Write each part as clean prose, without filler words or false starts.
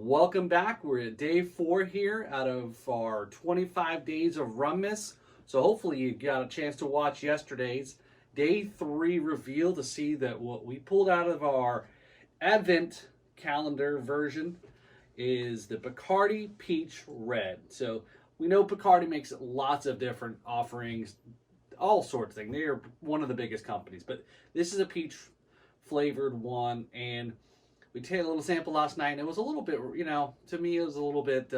Welcome back. We're at day 4 here out of our 25 days of Rummas. So hopefully you got a chance to watch yesterday's day 3 reveal to see that what we pulled out of our Advent calendar version is the Bacardi Peach Red. So we know Bacardi makes lots of different offerings, all sorts of things. They are one of the biggest companies, but this is a peach flavored one, and we took a little sample last night, and it was a little bit, to me, it was a little bit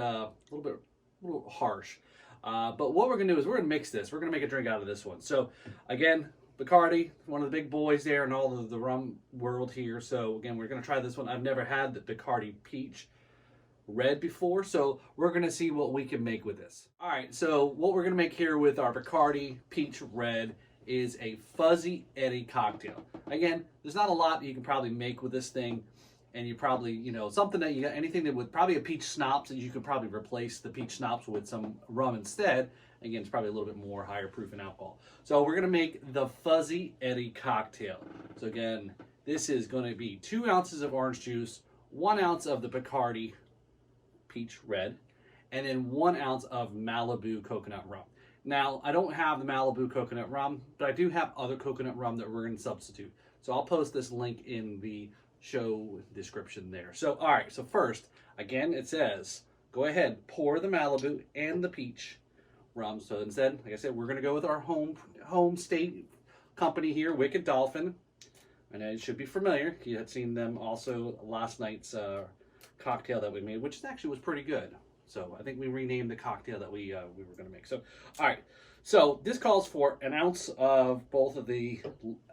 harsh. But what we're gonna do is we're gonna mix this. We're gonna make a drink out of this one. So again, Bacardi, one of the big boys there in all of the rum world here. So again, we're gonna try this one. I've never had the Bacardi Peach Red before, so we're gonna see what we can make with this. All right, so what we're gonna make here with our Bacardi Peach Red is a Fuzzie Eddy cocktail. Again, there's not a lot you can probably make with this thing. And you probably, something that you got, anything that would probably a peach schnapps, and you could probably replace the peach schnapps with some rum instead. Again, it's probably a little bit more higher proof in alcohol. So we're gonna make the Fuzzie Eddy cocktail. So again, this is gonna be 2 ounces of orange juice, 1 ounce of the Bacardi Peach Red, and then 1 ounce of Malibu coconut rum. Now, I don't have the Malibu coconut rum, but I do have other coconut rum that we're gonna substitute. So I'll post this link in the show description there. So all right, so first, again, it says go ahead, pour the Malibu and the peach rum. So instead, like I said, we're going to go with our home state company here, Wicked Dolphin. And it should be familiar. You had seen them also last night's cocktail that we made, which actually was pretty good. So I think we renamed the cocktail that we were going to make. So all right, so this calls for 1 ounce of both of the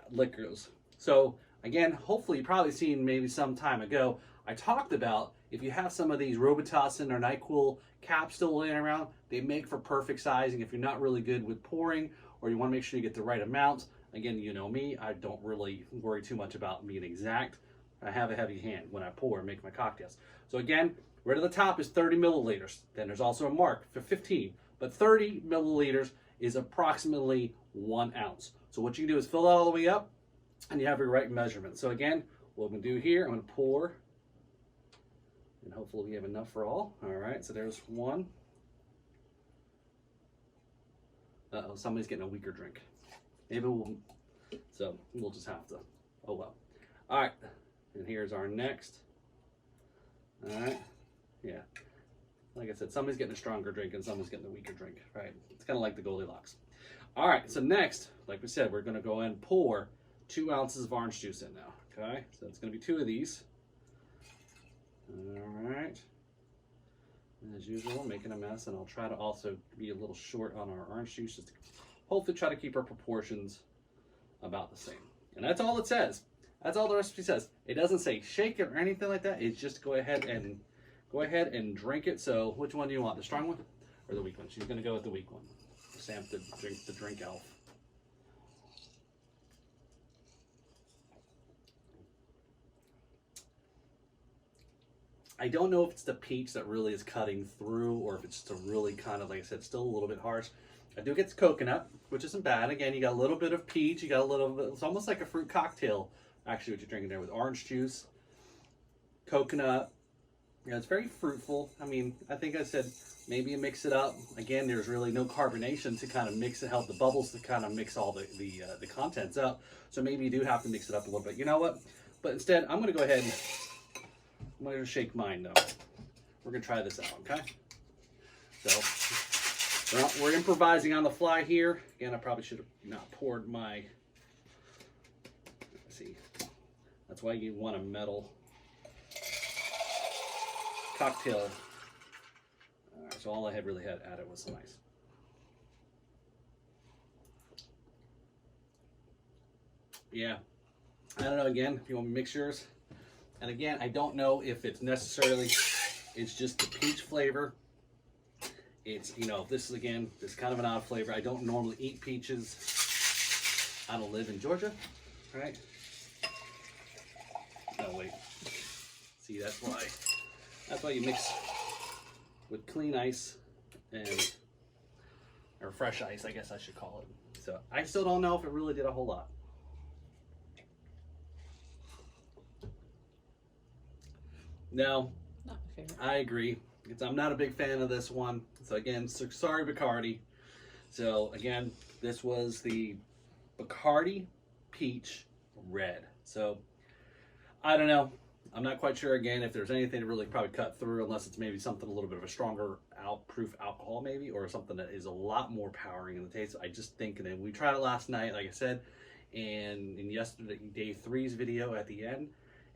liquors. So again, hopefully you've probably seen maybe some time ago, I talked about if you have some of these Robitussin or NyQuil caps still laying around, they make for perfect sizing if you're not really good with pouring or you want to make sure you get the right amount. Again, you know me, I don't really worry too much about being exact. I have a heavy hand when I pour and make my cocktails. So again, right at the top is 30 milliliters. Then there's also a mark for 15, but 30 milliliters is approximately 1 ounce. So what you can do is fill that all the way up, and you have your right measurement. So again, what I'm gonna do here, I'm gonna pour, and hopefully we have enough for all. All right, so there's 1. Uh-oh, somebody's getting a weaker drink. Maybe we'll just have to, oh well. All right, and here's our next. All right, yeah. Like I said, somebody's getting a stronger drink and someone's getting a weaker drink, right? It's kind of like the Goldilocks. All right, so next, like we said, we're gonna go ahead and pour 2 ounces of orange juice in now, okay? So it's gonna be 2 of these. All right. And as usual, making a mess, and I'll try to also be a little short on our orange juice, just to hopefully try to keep our proportions about the same. And that's all it says. That's all the recipe says. It doesn't say shake it or anything like that. It's just go ahead and drink it. So which one do you want, the strong one or the weak one? She's gonna go with the weak one. Sam, the drink elf. I don't know if it's the peach that really is cutting through or if it's just a really kind of, like I said, still a little bit harsh. I do get the coconut, which isn't bad. Again, you got a little bit of peach, you got a little bit, it's almost like a fruit cocktail, actually, what you're drinking there with orange juice, coconut. Yeah, it's very fruitful. I mean, I think I said maybe you mix it up. Again, there's really no carbonation to kind of mix it, help the bubbles to kind of mix all the contents up. So maybe you do have to mix it up a little bit. You know what? But instead, I'm going to go ahead and I'm going to shake mine though. We're going to try this out, okay? So we're improvising on the fly here. Again, I probably should have not poured my, let's see. That's why you want a metal cocktail. All right, so all I had really had added was some ice. Yeah, I don't know, again, if you want to mix yours. And again, I don't know if it's necessarily, it's just the peach flavor. It's, this is, again, this is kind of an odd flavor. I don't normally eat peaches. I don't live in Georgia, right? Oh, wait. See, that's why you mix with clean ice or fresh ice, I guess I should call it. So I still don't know if it really did a whole lot. Now, Not my favorite. I agree. I'm not a big fan of this one. So again, sorry Bacardi. So again, this was the Bacardi Peach Red. So I don't know. I'm not quite sure again if there's anything to really probably cut through, unless it's maybe something a little bit of a stronger proof alcohol maybe, or something that is a lot more powering in the taste. I just think that we tried it last night, like I said, and in yesterday day 3's video at the end,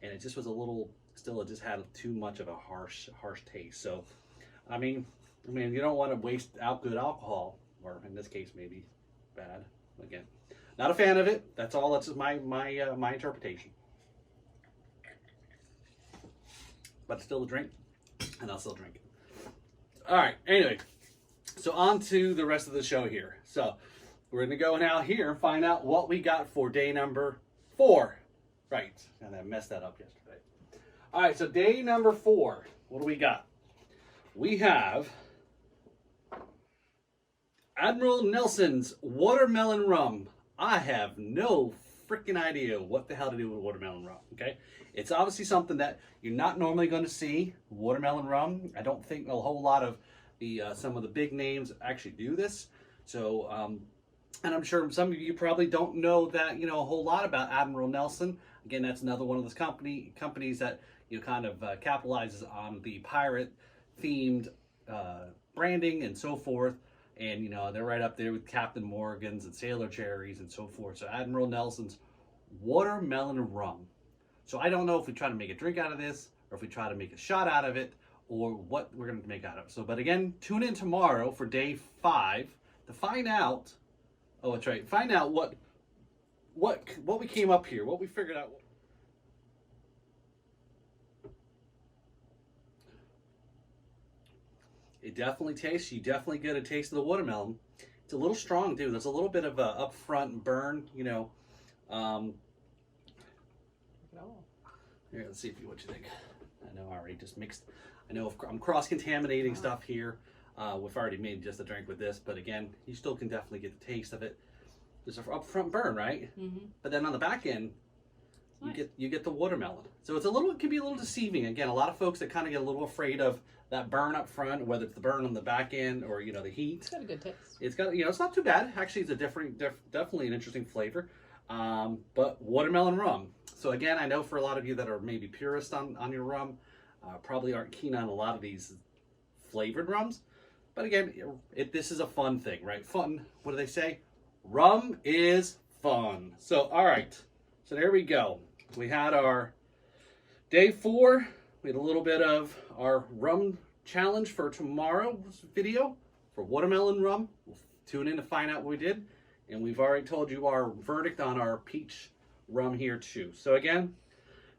and it just was a little, still it just had too much of a harsh taste. So I mean you don't want to waste out good alcohol, or in this case maybe bad. Again, not a fan of it. That's all. That's just my interpretation. But still a drink, and I'll still drink it. All right, anyway, so on to the rest of the show here. So we're going to go now here and find out what we got for day number 4. Right, and I messed that up yesterday. All right, so day number 4, what do we got? We have Admiral Nelson's Watermelon Rum. I have no freaking idea what the hell to do with watermelon rum, okay? It's obviously something that you're not normally going to see, watermelon rum. I don't think a whole lot of the some of the big names actually do this. So, and I'm sure some of you probably don't know that, a whole lot about Admiral Nelson. Again, that's another one of those companies that, kind of capitalizes on the pirate-themed branding and so forth. And, they're right up there with Captain Morgan's and Sailor Cherries and so forth. So Admiral Nelson's Watermelon Rum. So I don't know if we try to make a drink out of this, or if we try to make a shot out of it, or what we're going to make out of it. So, but again, tune in tomorrow for day 5 to find out, oh, that's right, find out what we came up here, what we figured out. It definitely tastes, you definitely get a taste of the watermelon. It's a little strong too. There's a little bit of a upfront burn, Here, let's see what you think. I know I already just mixed. I know I'm cross-contaminating stuff here. We've already made just a drink with this, but again, you still can definitely get the taste of it. There's an upfront burn, right? Mm-hmm. But then on the back end, you get the watermelon. So it can be a little deceiving. Again, a lot of folks that kind of get a little afraid of that burn up front, whether it's the burn on the back end or the heat. It's got a good taste. It's got it's not too bad. Actually, it's a definitely an interesting flavor. But watermelon rum. So again, I know for a lot of you that are maybe purists on your rum, probably aren't keen on a lot of these flavored rums. But again, this is a fun thing, right? Fun. What do they say? Rum is fun. So all right. So there we go. We had our day 4. We had a little bit of our rum challenge for tomorrow's video for watermelon rum. We'll tune in to find out what we did. And we've already told you our verdict on our peach rum here too. So again,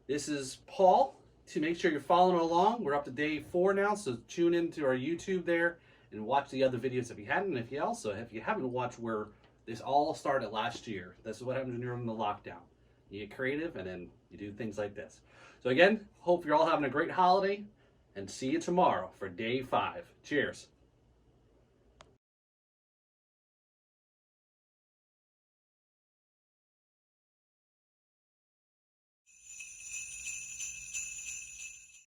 this is Paul. To make sure you're following along, we're up to day 4 now. So tune into our YouTube there and watch the other videos if you hadn't. If you haven't watched where this all started last year, this is what happens when you're in the lockdown. You get creative and then you do things like this. So again, hope you're all having a great holiday and see you tomorrow for day 5. Cheers.